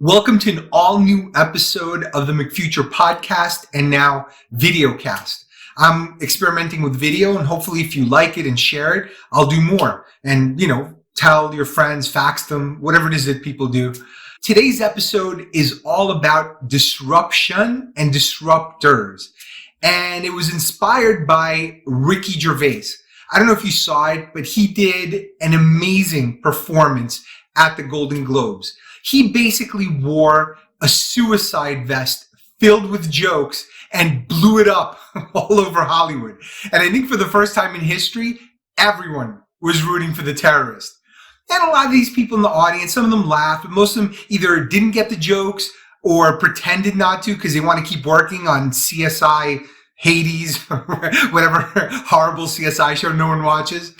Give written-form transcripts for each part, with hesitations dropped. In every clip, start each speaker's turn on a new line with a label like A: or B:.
A: Welcome to an all new episode of the McFuture podcast and now videocast. I'm experimenting with video, and hopefully if you like it and share it, I'll do more. And, tell your friends, fax them, whatever it is that people do. Today's episode is all about disruption and disruptors. And it was inspired by Ricky Gervais. I don't know if you saw it, but he did an amazing performance at the Golden Globes. He basically wore a suicide vest filled with jokes and blew it up all over Hollywood. And I think for the first time in history, everyone was rooting for the terrorist. And a lot of these people in the audience, some of them laughed, but most of them either didn't get the jokes or pretended not to because they want to keep working on CSI Hades or whatever horrible CSI show no one watches.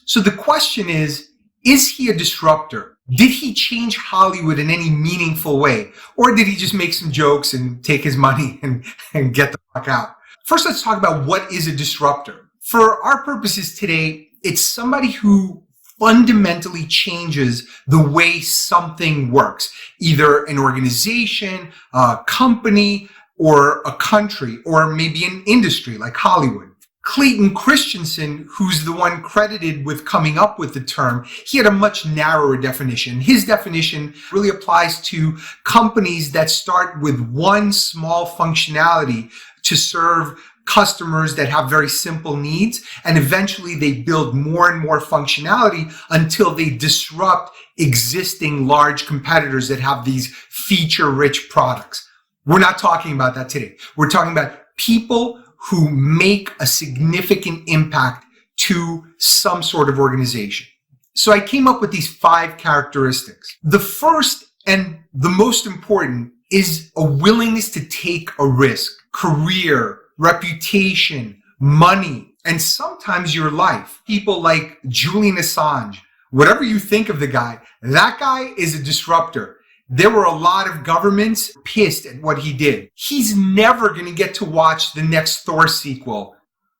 A: So the question is he a disruptor? Did he change Hollywood in any meaningful way? Or did he just make some jokes and take his money and get the fuck out? First, let's talk about what is a disruptor. For our purposes today, it's somebody who fundamentally changes the way something works, either an organization, a company, or a country, or maybe an industry like Hollywood. Clayton Christensen, who's the one credited with coming up with the term, he had a much narrower definition. His definition really applies to companies that start with one small functionality to serve customers that have very simple needs, and eventually they build more and more functionality until they disrupt existing large competitors that have these feature-rich products. We're not talking about that today. We're talking about people who make a significant impact to some sort of organization. So I came up with these 5 characteristics. The first and the most important is a willingness to take a risk, career, reputation, money, and sometimes your life. People like Julian Assange, whatever you think of the guy, that guy is a disruptor. There were a lot of governments pissed at what he did. He's never going to get to watch the next Thor sequel,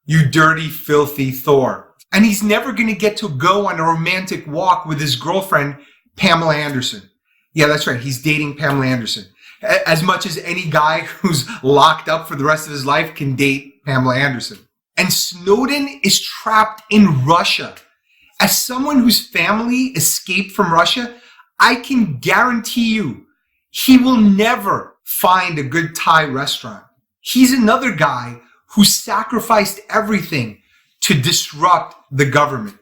A: you dirty, filthy Thor. And he's never going to get to go on a romantic walk with his girlfriend, Pamela Anderson. Yeah, that's right. He's dating Pamela Anderson. As much as any guy who's locked up for the rest of his life can date Pamela Anderson. And Snowden is trapped in Russia. As someone whose family escaped from Russia, I can guarantee you he will never find a good Thai restaurant. He's another guy who sacrificed everything to disrupt the government.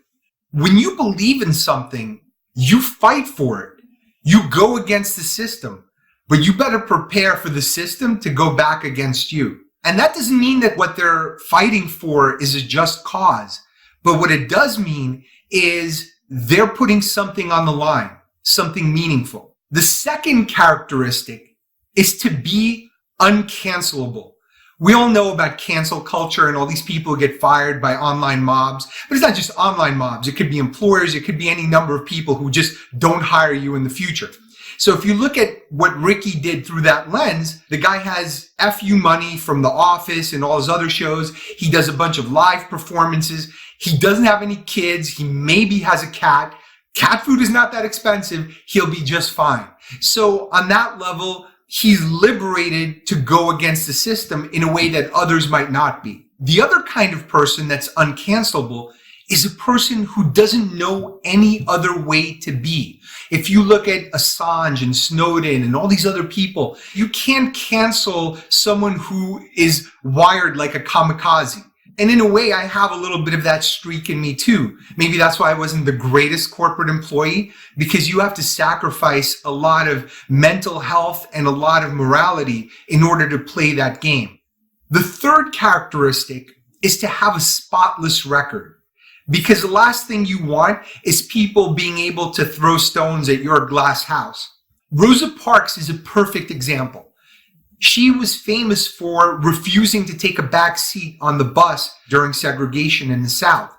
A: When you believe in something, you fight for it. You go against the system, but you better prepare for the system to go back against you. And that doesn't mean that what they're fighting for is a just cause. But what it does mean is they're putting something on the line. Something meaningful. The second characteristic is to be uncancelable. We all know about cancel culture and all these people who get fired by online mobs, but it's not just online mobs. It could be employers. It could be any number of people who just don't hire you in the future. So if you look at what Ricky did through that lens, the guy has FU money from The Office and all his other shows. He does a bunch of live performances. He doesn't have any kids. He maybe has a cat. Cat food is not that expensive. He'll be just fine. So on that level, he's liberated to go against the system in a way that others might not be. The other kind of person that's uncancelable is a person who doesn't know any other way to be. If you look at Assange and Snowden and all these other people, you can't cancel someone who is wired like a kamikaze. And in a way, I have a little bit of that streak in me too. Maybe that's why I wasn't the greatest corporate employee, because you have to sacrifice a lot of mental health and a lot of morality in order to play that game. The third characteristic is to have a spotless record, because the last thing you want is people being able to throw stones at your glass house. Rosa Parks is a perfect example. She was famous for refusing to take a back seat on the bus during segregation in the South.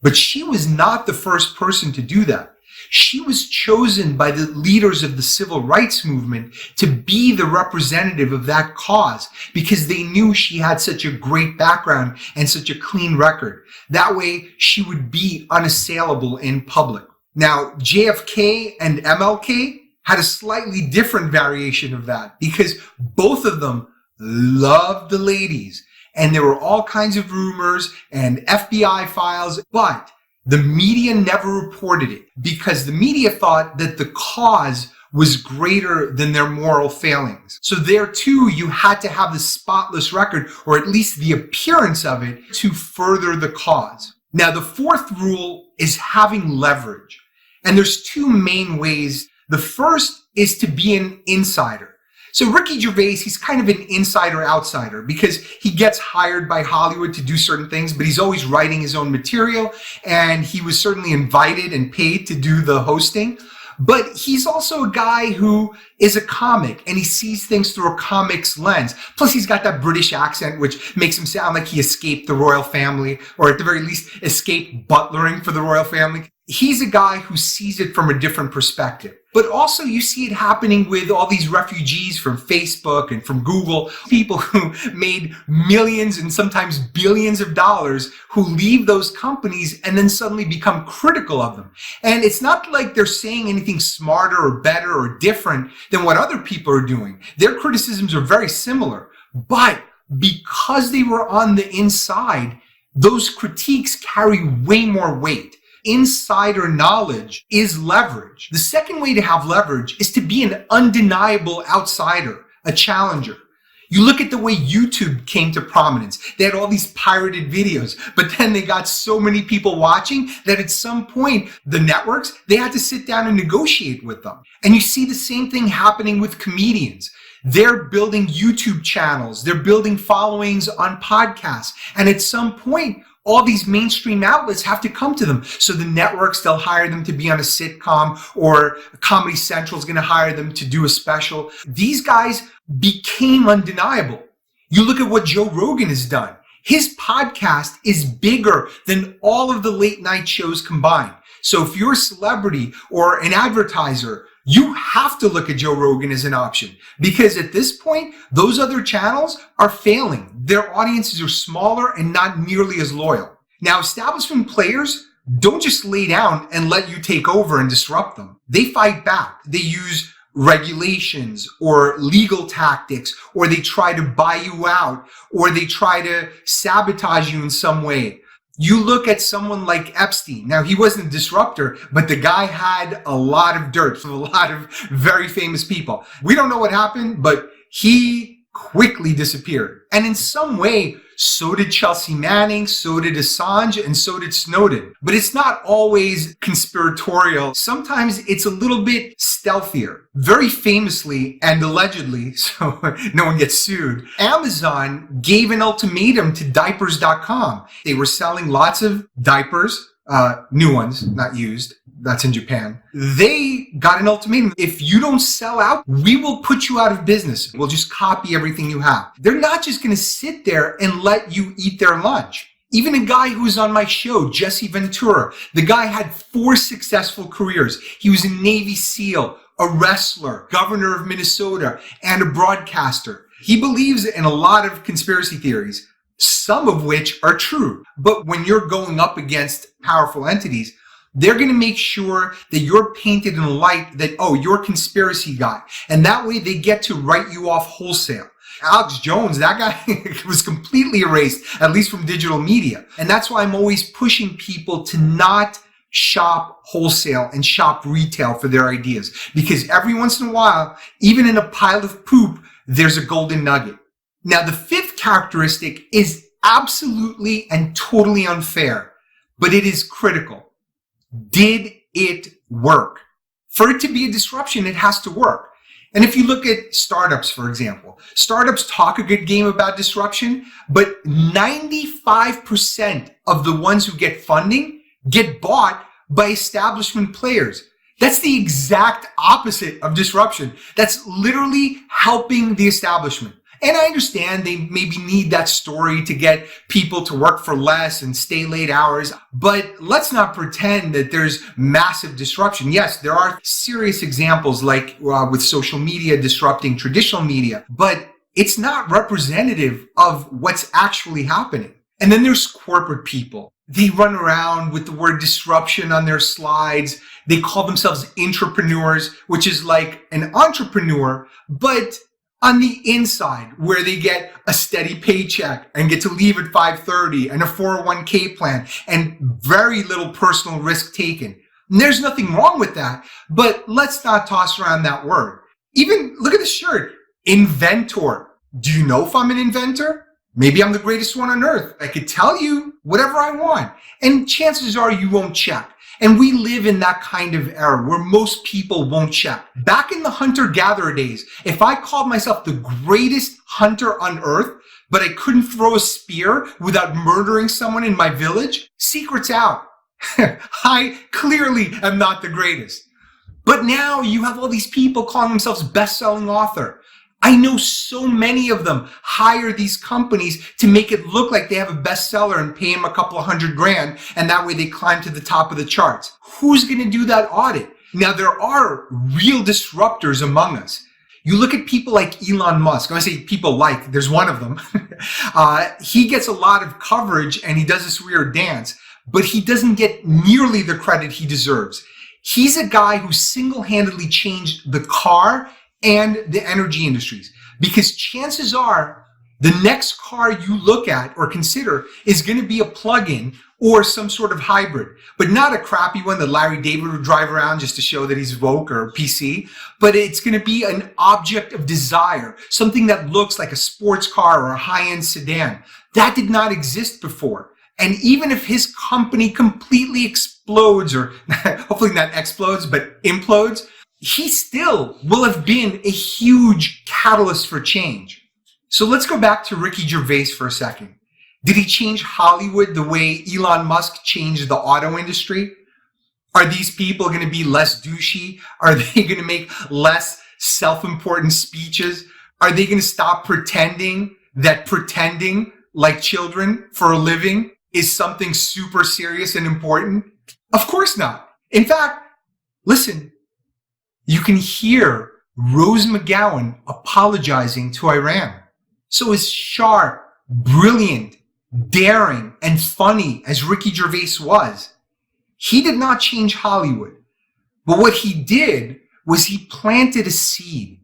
A: But she was not the first person to do that. She was chosen by the leaders of the civil rights movement to be the representative of that cause because they knew she had such a great background and such a clean record. That way, she would be unassailable in public. Now, JFK and MLK had a slightly different variation of that because both of them loved the ladies. And there were all kinds of rumors and FBI files, but the media never reported it because the media thought that the cause was greater than their moral failings. So there too, you had to have the spotless record, or at least the appearance of it, to further the cause. Now, the fourth rule is having leverage. And there's two main ways. The first is to be an insider. So Ricky Gervais, he's kind of an insider-outsider because he gets hired by Hollywood to do certain things, but he's always writing his own material, and he was certainly invited and paid to do the hosting. But he's also a guy who is a comic, and he sees things through a comic's lens. Plus, he's got that British accent, which makes him sound like he escaped the royal family, or at the very least, escaped butlering for the royal family. He's a guy who sees it from a different perspective. But also you see it happening with all these refugees from Facebook and from Google, people who made millions and sometimes billions of dollars who leave those companies and then suddenly become critical of them. And it's not like they're saying anything smarter or better or different than what other people are doing. Their criticisms are very similar. But because they were on the inside, those critiques carry way more weight. Insider knowledge is leverage. The second way to have leverage is to be an undeniable outsider, a challenger. You look at the way YouTube came to prominence. They had all these pirated videos, but then they got so many people watching that at some point, the networks, they had to sit down and negotiate with them. And you see the same thing happening with comedians. They're building YouTube channels. They're building followings on podcasts. And at some point, all these mainstream outlets have to come to them. So the networks, they'll hire them to be on a sitcom, or Comedy Central is going to hire them to do a special. These guys became undeniable. You look at what Joe Rogan has done. His podcast is bigger than all of the late night shows combined. So if you're a celebrity or an advertiser, you have to look at Joe Rogan as an option because at this point, those other channels are failing. Their audiences are smaller and not nearly as loyal. Now, establishment players don't just lay down and let you take over and disrupt them. They fight back. They use regulations or legal tactics, or they try to buy you out, or they try to sabotage you in some way. You look at someone like Epstein. Now, he wasn't a disruptor, but the guy had a lot of dirt from a lot of very famous people. We don't know what happened, but he quickly disappeared. And in some way, so did Chelsea Manning, so did Assange, and so did Snowden. But it's not always conspiratorial. Sometimes it's a little bit stealthier. Very famously and allegedly, so no one gets sued, Amazon gave an ultimatum to diapers.com. They were selling lots of diapers, new ones, not used. That's in Japan. They got an ultimatum. If you don't sell out, we will put you out of business. We'll just copy everything you have. They're not just going to sit there and let you eat their lunch. Even a guy who was on my show, Jesse Ventura, the guy had 4 successful careers. He was a Navy SEAL, a wrestler, governor of Minnesota, and a broadcaster. He believes in a lot of conspiracy theories, some of which are true. But when you're going up against powerful entities, they're going to make sure that you're painted in a light that, oh, you're a conspiracy guy. And that way they get to write you off wholesale. Alex Jones, that guy was completely erased, at least from digital media. And that's why I'm always pushing people to not shop wholesale and shop retail for their ideas. Because every once in a while, even in a pile of poop, there's a golden nugget. Now, the fifth characteristic is absolutely and totally unfair, but it is critical. Did it work? For it to be a disruption, it has to work. And if you look at startups, for example, startups talk a good game about disruption, but 95% of the ones who get funding get bought by establishment players. That's the exact opposite of disruption. That's literally helping the establishment. And I understand they maybe need that story to get people to work for less and stay late hours, but let's not pretend that there's massive disruption. Yes, there are serious examples like with social media disrupting traditional media, but it's not representative of what's actually happening. And then there's corporate people. they run around with the word disruption on their slides. They call themselves intrapreneurs, which is like an entrepreneur, but on the inside, where they get a steady paycheck and get to leave at 5:30 and a 401k plan and very little personal risk taken. And there's nothing wrong with that, but let's not toss around that word. Even look at this shirt, inventor. Do you know if I'm an inventor? Maybe I'm the greatest one on earth. I could tell you whatever I want. And chances are you won't check. And we live in that kind of era where most people won't check. Back in the hunter-gatherer days, if I called myself the greatest hunter on earth, but I couldn't throw a spear without murdering someone in my village, secret's out. I clearly am not the greatest. But now you have all these people calling themselves best-selling author. I know so many of them hire these companies to make it look like they have a bestseller and pay them a couple of $100,000, and that way they climb to the top of the charts. Who's going to do that audit? Now, there are real disruptors among us. You look at people like Elon Musk. When I say people like, there's one of them. He gets a lot of coverage and he does this weird dance, but he doesn't get nearly the credit he deserves. He's a guy who single-handedly changed the car and the energy industries, because chances are the next car you look at or consider is going to be a plug-in or some sort of hybrid, but not a crappy one that Larry David would drive around just to show that he's woke or PC, but it's going to be an object of desire, something that looks like a sports car or a high-end sedan. That did not exist before. And even if his company completely explodes, or hopefully not explodes, but implodes, he still will have been a huge catalyst for change. So let's go back to Ricky Gervais for a second. Did he change Hollywood the way Elon Musk changed the auto industry? Are these people going to be less douchey? Are they going to make less self-important speeches? Are they going to stop pretending that pretending like children for a living is something super serious and important? Of course not. In fact, listen, you can hear Rose McGowan apologizing to Iran. So as sharp, brilliant, daring, and funny as Ricky Gervais was, he did not change Hollywood. But what he did was he planted a seed.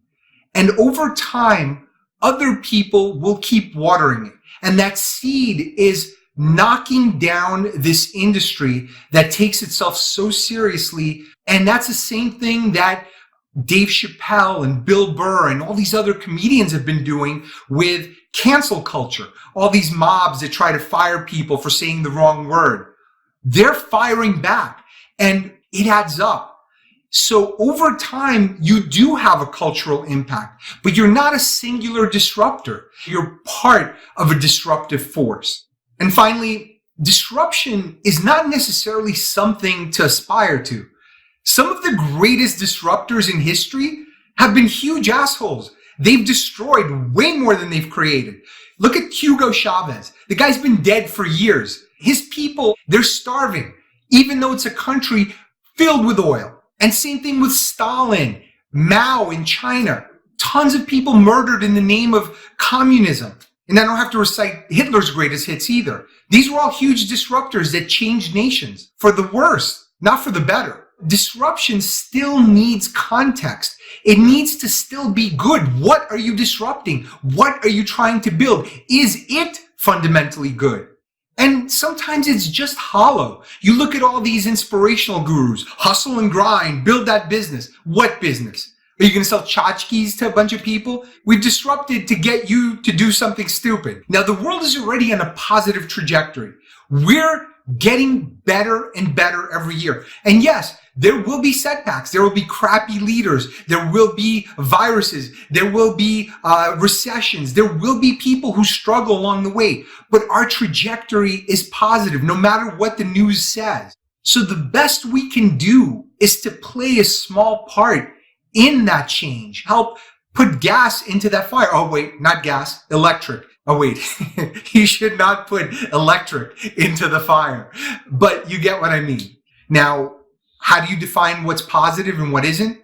A: And over time, other people will keep watering it. And that seed is knocking down this industry that takes itself so seriously. And that's the same thing that Dave Chappelle and Bill Burr and all these other comedians have been doing with cancel culture. All these mobs that try to fire people for saying the wrong word. They're firing back, and it adds up. So over time, you do have a cultural impact, but you're not a singular disruptor. You're part of a disruptive force. And finally, disruption is not necessarily something to aspire to. Some of the greatest disruptors in history have been huge assholes. They've destroyed way more than they've created. Look at Hugo Chavez. The guy's been dead for years. His people, they're starving, even though it's a country filled with oil. And same thing with Stalin, Mao in China. Tons of people murdered in the name of communism. And I don't have to recite Hitler's greatest hits either. These were all huge disruptors that changed nations for the worse, not for the better. Disruption still needs context. It needs to still be good. What are you disrupting? What are you trying to build? Is it fundamentally good? And sometimes it's just hollow. You look at all these inspirational gurus, hustle and grind, build that business. What business? Are you going to sell tchotchkes to a bunch of people? We've disrupted to get you to do something stupid. Now, the world is already on a positive trajectory. We're getting better and better every year. And yes, there will be setbacks. There will be crappy leaders. There will be viruses. There will be recessions. There will be people who struggle along the way. But our trajectory is positive, no matter what the news says. So the best we can do is to play a small part in that change. Help put gas into that fire. Oh, wait, not gas, electric. Oh, wait, you should not put electric into the fire. But you get what I mean. Now, how do you define what's positive and what isn't?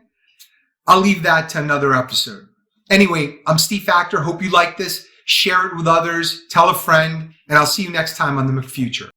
A: I'll leave that to another episode. Anyway, I'm Steve Factor. Hope you like this. Share it with others. Tell a friend. And I'll see you next time on The McFuture.